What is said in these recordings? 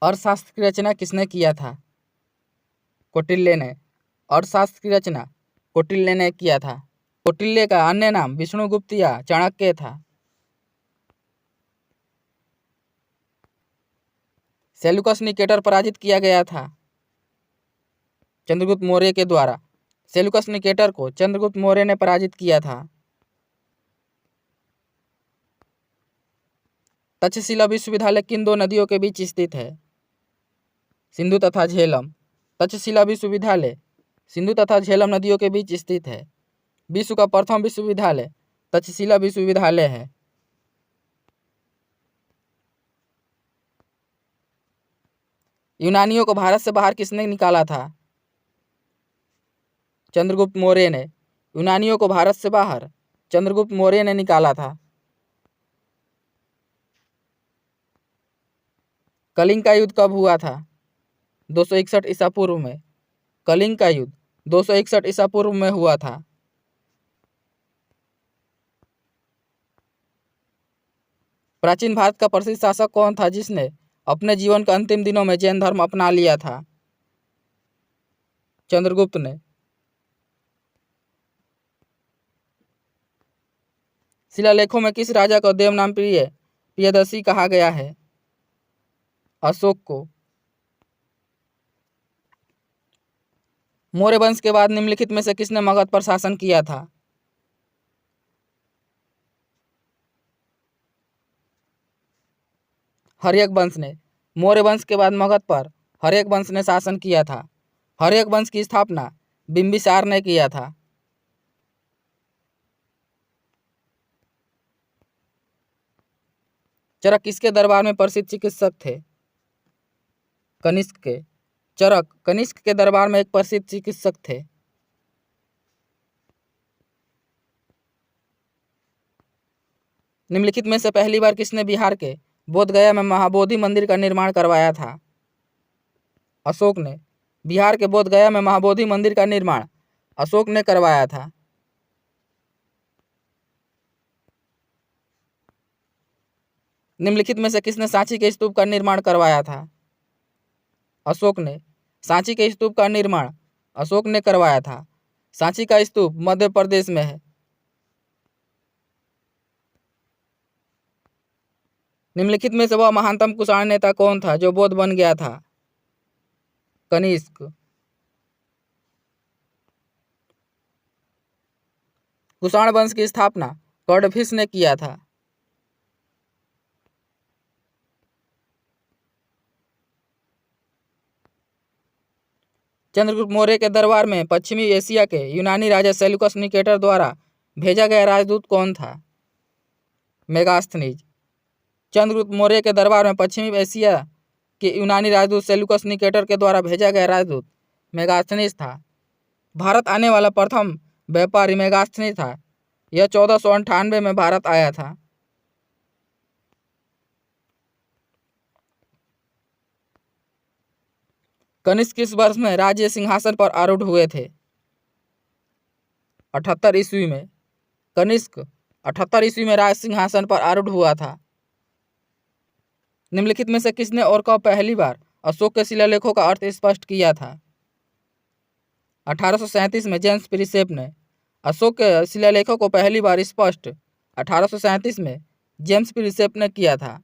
अर्थशास्त्र की रचना किसने किया था? कौटिल्य ने। अर्थशास्त्र की रचना कौटिल्य ने किया था। कौटिल्य का अन्य नाम विष्णुगुप्त या चाणक्य था। सेल्यूकस निकेटर पराजित किया गया था चंद्रगुप्त मौर्य के द्वारा। सेल्यूकस निकेटर को चंद्रगुप्त मौर्य ने पराजित किया था। तक्षशिला विश्वविद्यालय किन दो नदियों के बीच स्थित है? सिंधु तथा झेलम। तक्षशिला विश्वविद्यालय सिंधु तथा झेलम नदियों के बीच स्थित है। विश्व का प्रथम विश्वविद्यालय तक्षशिला विश्वविद्यालय है। यूनानियों को भारत से बाहर किसने निकाला था? चंद्रगुप्त मौर्य ने। यूनानियों को भारत से बाहर चंद्रगुप्त मौर्य ने निकाला था। कलिंग का युद्ध कब हुआ था? 261 ईसा पूर्व में। कलिंग का युद्ध 261 ईसा पूर्व में हुआ था। प्राचीन भारत का प्रसिद्ध शासक कौन था जिसने अपने जीवन के अंतिम दिनों में जैन धर्म अपना लिया था? चंद्रगुप्त ने। शिलालेखों में किस राजा को देवनाम प्रियदर्शी कहा गया है? अशोक को। मौर्य वंश के बाद निम्नलिखित में से किसने मगध पर शासन किया था? हर्यक वंश ने। मौर्य वंश के बाद मगध पर हर्यक वंश ने शासन किया था। हर्यक वंश की स्थापना बिंबिसार ने किया था। चरक किसके दरबार में प्रसिद्ध चिकित्सक थे? कनिष्क के। चरक कनिष्क के दरबार में एक प्रसिद्ध चिकित्सक थे। निम्नलिखित में से पहली बार किसने बिहार के बोधगया में महाबोधि मंदिर का निर्माण करवाया था? अशोक ने। बिहार के बोधगया में महाबोधि मंदिर का निर्माण अशोक ने करवाया था। निम्नलिखित में से किसने सांची के स्तूप का निर्माण करवाया था? अशोक ने। सांची के स्तूप का निर्माण अशोक ने करवाया था। सांची का स्तूप मध्य प्रदेश में है। निम्नलिखित में से वह महानतम कुषाण नेता कौन था जो बौद्ध बन गया था? कनिष्क। कुषाण वंश की स्थापना कड़फिस ने किया था। चंद्रगुप्त मौर्य के दरबार में पश्चिमी एशिया के यूनानी राजा सेल्यूकस निकेटर द्वारा भेजा गया राजदूत कौन था? मेगास्थनीज। चंद्रगुप्त मौर्य के दरबार में पश्चिमी एशिया के यूनानी राजदूत सेल्यूकस निकेटर के द्वारा भेजा गया राजदूत मेगास्थनीज था। भारत आने वाला प्रथम व्यापारी मेगास्थनीज था। यह 1498 में भारत आया था। कनिष्क किस वर्ष में राज्य सिंहासन पर आरूढ़ हुए थे? 78 ईस्वी में। कनिष्क 78 ईस्वी में राज सिंहासन पर आरूढ़ हुआ था। निम्नलिखित में से किसने और कब पहली बार अशोक के शिलालेखों का अर्थ स्पष्ट किया था? 1837 में जेम्स प्रिसेप ने अशोक के शिलालेखों को पहली बार स्पष्ट 1837 में जेम्स प्रिसेप ने किया था।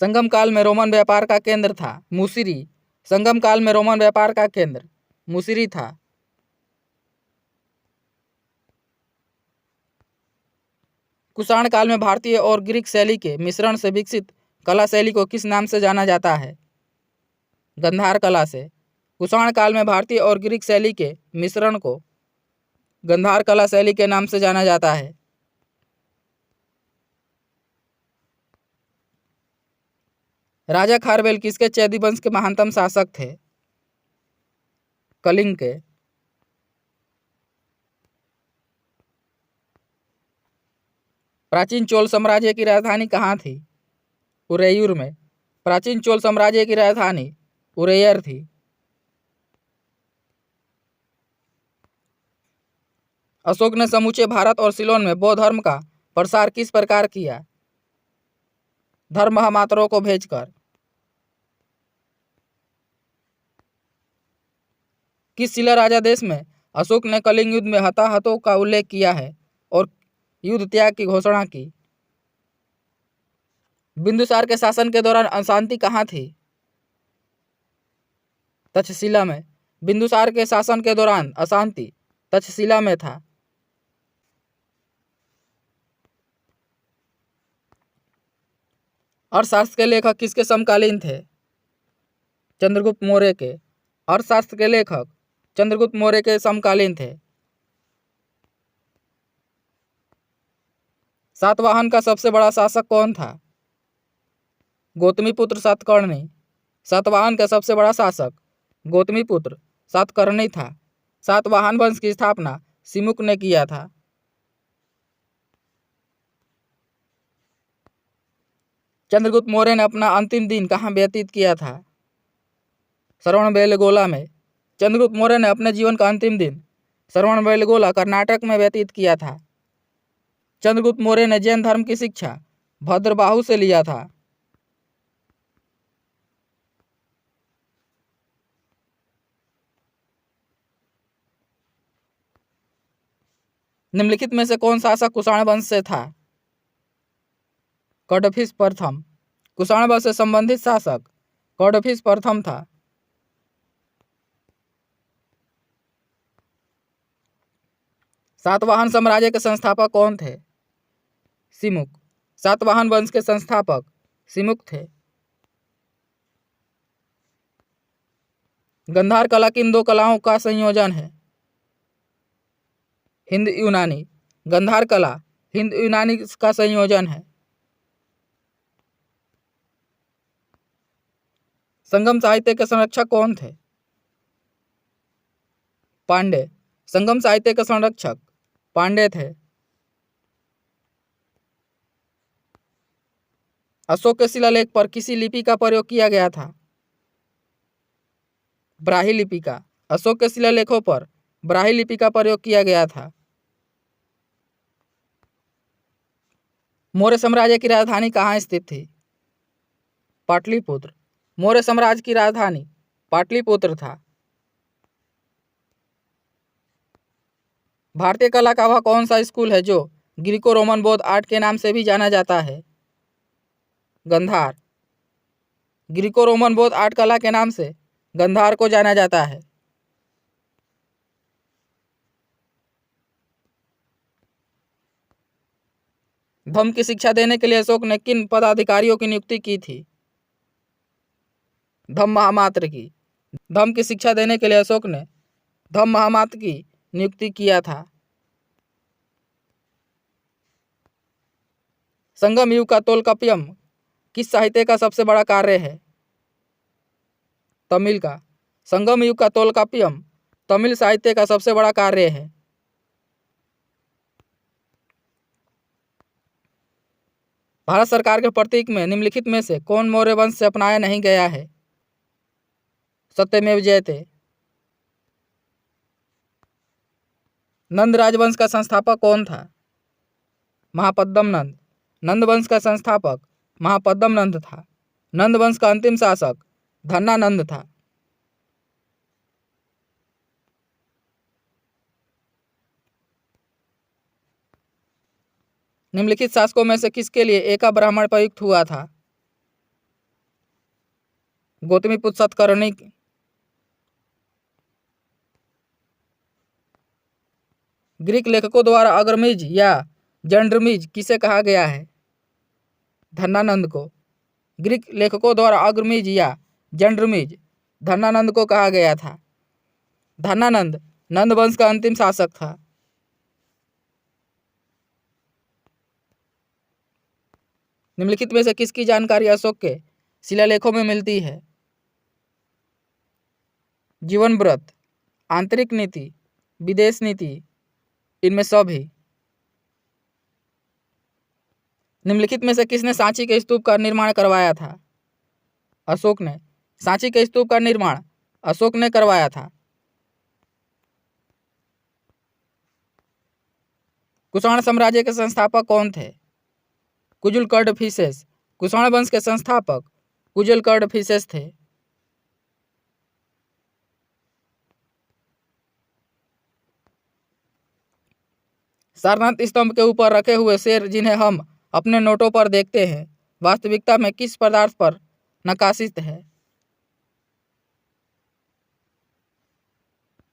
संगम काल में रोमन व्यापार का केंद्र था मुसिरी। संगम काल में रोमन व्यापार का केंद्र मुसिरी था। कुषाण काल में भारतीय और ग्रीक शैली के मिश्रण से विकसित कला शैली को किस नाम से जाना जाता है? गंधार कला से। कुषाण काल में भारतीय और ग्रीक शैली के मिश्रण को गंधार कला शैली के नाम से जाना जाता है। राजा खारवेल किसके चैदी वंश के महानतम शासक थे? कलिंग के। प्राचीन चोल साम्राज्य की राजधानी कहाँ थी? उरेयूर में। प्राचीन चोल साम्राज्य की राजधानी उरेयर थी। अशोक ने समूचे भारत और सिलोन में बौद्ध धर्म का प्रसार किस प्रकार किया? धर्म महामात्रों को भेजकर। किस शिला राजा देश में अशोक ने कलिंग युद्ध में हताहतों का उल्लेख किया है और युद्ध त्याग की घोषणा की? बिंदुसार के शासन के दौरान अशांति कहाँ थी? तक्षशिला में। बिंदुसार के शासन के दौरान अशांति तक्षशिला में था। अर्थशास्त्र के लेखक किसके समकालीन थे? चंद्रगुप्त मौर्य के। अर्थशास्त्र के लेखक चंद्रगुप्त मौर्य के समकालीन थे। सातवाहन का सबसे बड़ा शासक कौन था? गौतमीपुत्र सातकर्णी। सातवाहन का सबसे बड़ा शासक गौतमीपुत्र सातकर्णी था। सातवाहन वंश की स्थापना सिमुक ने किया था। चंद्रगुप्त मौर्य ने अपना अंतिम दिन कहाँ व्यतीत किया था? श्रवणबेलगोला में। चंद्रगुप्त मौर्य ने अपने जीवन का अंतिम दिन श्रवणबेलगोला कर्नाटक में व्यतीत किया था। चंद्रगुप्त मौर्य ने जैन धर्म की शिक्षा भद्रबाहु से लिया था। निम्नलिखित में से कौन शासक कुषाण वंश से था? कडफिस प्रथम। कुषाण वंश से संबंधित शासक कडफिस प्रथम था। सातवाहन साम्राज्य के संस्थापक कौन थे? सिमुक। सातवाहन वंश के संस्थापक सिमुक थे। गंधार कला किन दो कलाओं का संयोजन है? हिंद यूनानी। गंधार कला हिंद यूनानी का संयोजन है। संगम साहित्य के संरक्षक कौन थे? पांडे। संगम साहित्य के संरक्षक पांडे थे। अशोक के शिलालेख पर किसी लिपि का प्रयोग किया गया था? ब्राह्मी लिपि का। अशोक के शिलालेखों पर ब्राह्मी लिपि का प्रयोग किया गया था। मौर्य साम्राज्य की राजधानी कहाँ स्थित थी? पाटलिपुत्र। मौर्य साम्राज्य की राजधानी पाटलिपुत्र था। भारतीय कला का वह कौन सा स्कूल है जो ग्रीको रोमन बौद्ध आर्ट के नाम से भी जाना जाता है? गंधार। ग्रीको रोमन बौद्ध आर्ट कला के नाम से गंधार को जाना जाता है। धम्म की शिक्षा देने के लिए अशोक ने किन पदाधिकारियों की नियुक्ति की थी? धम्म महामात्र की। धम्म की शिक्षा देने के लिए अशोक ने धम्म महामात्र की नियुक्ति किया था। संगम युग का तोलकाप्पियम किस साहित्य का सबसे बड़ा कार्य है? तमिल का। संगम युग का तोलकाप्पियम तमिल साहित्य का सबसे बड़ा कार्य है। भारत सरकार के प्रतीक में निम्नलिखित में से कौन मौर्य वंश से अपनाया नहीं गया है? सत्यमेव जयते। नंद राजवंश का संस्थापक कौन था? महापद्म नंद। नंद वंश का संस्थापक महापद्म नंद था। नंद वंश का अंतिम शासक धन्नानंद था। निम्नलिखित शासकों में से किसके लिए एका ब्राह्मण प्रयुक्त हुआ था? गौतमीपुत्र सातकर्णी। ग्रीक लेखकों द्वारा अग्रमीज या जंड्रमीज किसे कहा गया है? धन्नानंद को। ग्रीक लेखकों द्वारा अग्रमीज या जंड्रमीज धन्नानंद को कहा गया था। धन्नानंद नंद वंश का अंतिम शासक था। निम्नलिखित में से किसकी जानकारी अशोक के शिलालेखों में मिलती है? जीवन व्रत, आंतरिक नीति, विदेश नीति, इनमें सभी। निम्नलिखित में से किसने सांची के स्तूप का निर्माण करवाया था? अशोक ने। सांची के स्तूप का निर्माण अशोक ने करवाया था। कुषाण साम्राज्य के संस्थापक कौन थे? कुजुल कडफिसेस। कुषाण वंश के संस्थापक कुजल कडफिसेस थे। सारनाथ स्तंभ के ऊपर रखे हुए शेर जिन्हें हम अपने नोटों पर देखते हैं, वास्तविकता में किस पदार्थ पर नक्काशित है?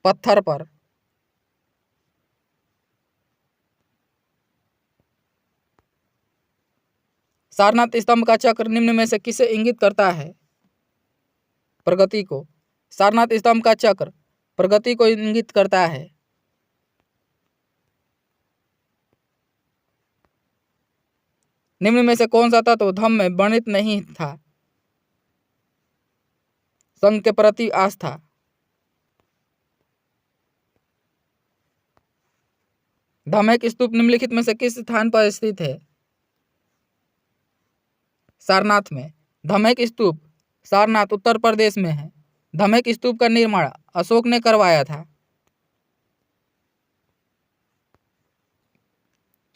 पत्थर पर। सारनाथ स्तंभ का चक्र निम्न में से किसे इंगित करता है? प्रगति को। सारनाथ स्तंभ का चक्र प्रगति को इंगित करता है। निम्न में से कौन सा तत्व धम्म में वर्णित नहीं था? संघ के प्रति आस्था। धम्मेक स्तूप निम्नलिखित में से किस स्थान पर स्थित है? सारनाथ में। धम्मेक स्तूप सारनाथ उत्तर प्रदेश में है। धम्मेक स्तूप का निर्माण अशोक ने करवाया था।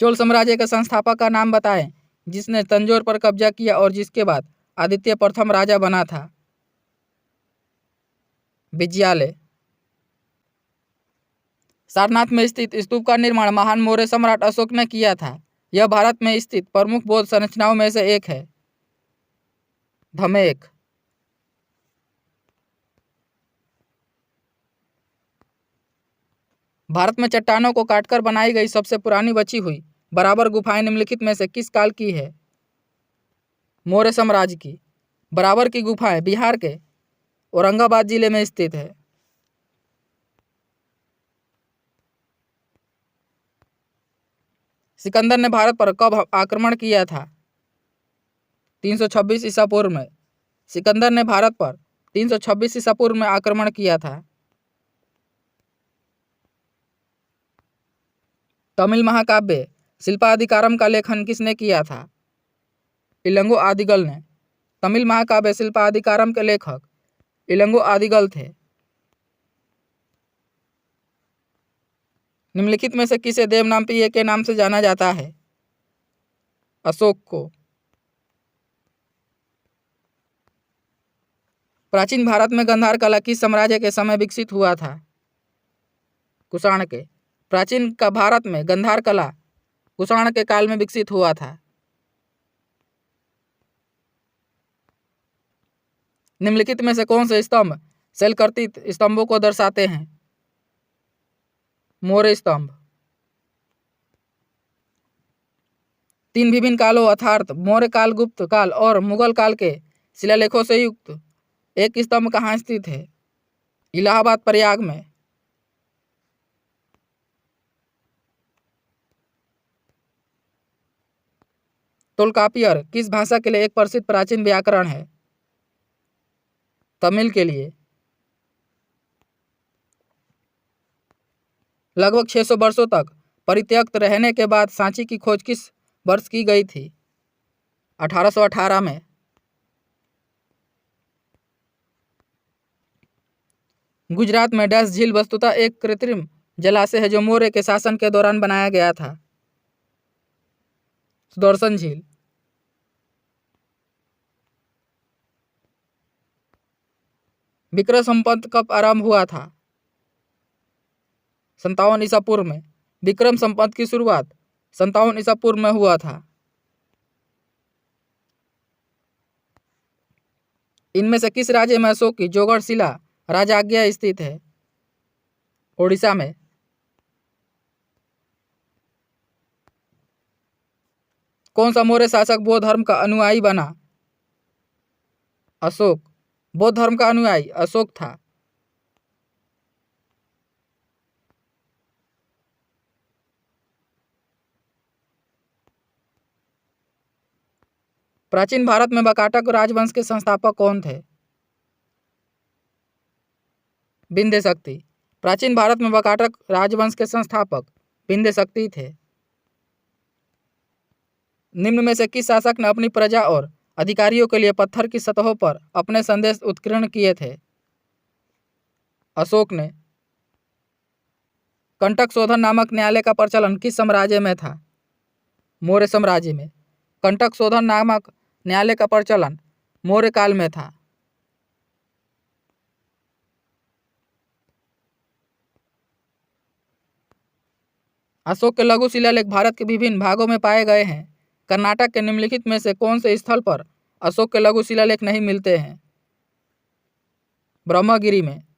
चोल साम्राज्य के संस्थापक का नाम बताएं जिसने तंजौर पर कब्जा किया और जिसके बाद आदित्य प्रथम राजा बना था। विजयालय। सारनाथ में स्थित स्तूप का निर्माण महान मौर्य सम्राट अशोक ने किया था। यह भारत में स्थित प्रमुख बौद्ध संरचनाओं में से एक है। धम्मेक। भारत में चट्टानों को काटकर बनाई गई सबसे पुरानी बची हुई बराबर गुफाएं निम्नलिखित में से किस काल की है? मौर्य साम्राज्य की। बराबर की गुफाएं बिहार के औरंगाबाद जिले में स्थित है। सिकंदर ने भारत पर कब आक्रमण किया था? 326 ईसा पूर्व में। सिकंदर ने भारत पर 326 ईसा पूर्व में आक्रमण किया था। तमिल महाकाव्य शिल्पाधिकारम का लेखन किसने किया था? इलंगो आदिगल ने। तमिल महाकाव्य शिल्पाधिकारम के लेखक इलंगो आदिगल थे। निम्नलिखित में से किसे देवनाम्पीय के नाम से जाना जाता है? अशोक को। प्राचीन भारत में गंधार कला किस साम्राज्य के समय विकसित हुआ था? कुषाण के। प्राचीन का भारत में गंधार कला कुषाण के काल में विकसित हुआ था। निम्नलिखित में से कौन से स्तंभ शैलकर्तित स्तंभों को दर्शाते हैं? मौर्य स्तंभ। तीन विभिन्न कालों अर्थात मौर्य काल, गुप्त काल और मुगल काल के शिलालेखों से युक्त एक स्तंभ कहाँ स्थित है? इलाहाबाद प्रयाग में। तोलकापियर किस भाषा के लिए एक प्रसिद्ध प्राचीन व्याकरण है? तमिल के लिए। लगभग 600 वर्षों तक परित्यक्त रहने के बाद सांची की खोज किस वर्ष की गई थी? 1818 में। गुजरात में डैश झील वस्तुतः एक कृत्रिम जलाशय है जो मौर्य के शासन के दौरान बनाया गया था। सुदर्शन झील। विक्रम संवत कब आरंभ हुआ था? 57 ईसा पूर्व में। विक्रम संवत की शुरुआत 57 ईसा पूर्व में हुआ था। इनमें से किस राज्य में अशोक की जोगढ़ शिला राजाज्ञा स्थित है? ओडिशा में। कौन सा मौर्य शासक बौद्ध धर्म का अनुयायी बना? अशोक। बौद्ध धर्म का अनुयायी अशोक था। प्राचीन भारत में वाकाटक राजवंश के संस्थापक कौन थे? विंध्य शक्ति। प्राचीन भारत में वाकाटक राजवंश के संस्थापक विंध्य शक्ति थे। निम्न में से किस शासक ने अपनी प्रजा और अधिकारियों के लिए पत्थर की सतहों पर अपने संदेश उत्कीर्ण किए थे? अशोक ने। कंटक शोधन नामक न्यायालय का प्रचलन किस साम्राज्य में था? मौर्य साम्राज्य में। कंटक शोधन नामक न्यायालय का प्रचलन मौर्य काल में था। अशोक के लघु शिलालेख भारत के विभिन्न भागों में पाए गए हैं। कर्नाटक के निम्नलिखित में से कौन से स्थल पर अशोक के लघु शिलालेख नहीं मिलते हैं? ब्रह्मगिरी में।